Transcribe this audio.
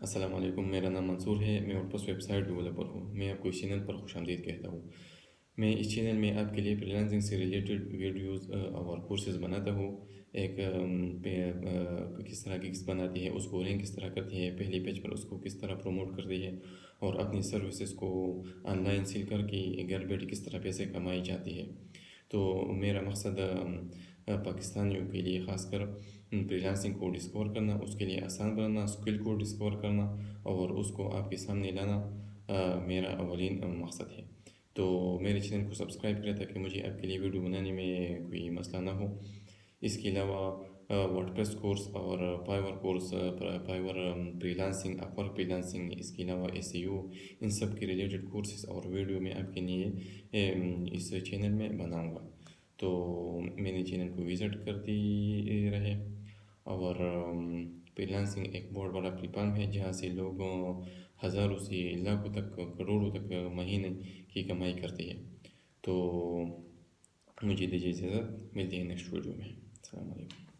السلام علیکم، میرا نام منصور ہے، میں ورڈپریس ویب سائٹ ڈیولپر ہوں۔ میں آپ کو اس چینل پر خوش آمدید کہتا ہوں۔ میں اس چینل میں آپ کے لیے فریلانسنگ سے ریلیٹڈ ویڈیوز اور کورسز بناتا ہوں۔ ایک کس طرح گگس بناتی ہے، اس کو رینک کس طرح کرتی ہے، پہلی پیج پر اس کو کس طرح پروموٹ کرتی ہے، اور اپنی سروسز کو آن لائن سیل کر کے گھر بیٹھے کس طرح پیسے کمائی جاتی ہے۔ تو میرا مقصد پاکستانیوں کے لیے خاص کر فریلانسنگ کو ڈسکور کرنا، اس کے لیے آسان بنانا، اسکل کو ڈسکور کرنا اور اس کو آپ کے سامنے لانا میرا اولین مقصد ہے۔ تو میرے چینل کو سبسکرائب کریں تاکہ مجھے آپ کے لیے ویڈیو بنانے میں کوئی مسئلہ نہ ہو۔ اس کے علاوہ ورڈپریس کورس اور فائور کورس، فائور فریلانسنگ، اپورک فریلانسنگ، اس کے علاوہ SEO، ان سب کے ریلیٹڈ کورسز اور ویڈیو میں آپ کے لیے اس چینل میں بناؤں گا۔ تو میرے چینل کو وزٹ کرتی رہے۔ اور فریلانسنگ ایک بہت بڑا پلیٹفارم ہے جہاں سے لوگ ہزاروں سے لاکھوں تک، کروڑوں تک مہینے کی کمائی کرتے ہیں۔ تو مجھے دیجیے اجازت، ملتے ہیں نیکسٹ ویڈیو میں۔ السلام علیکم۔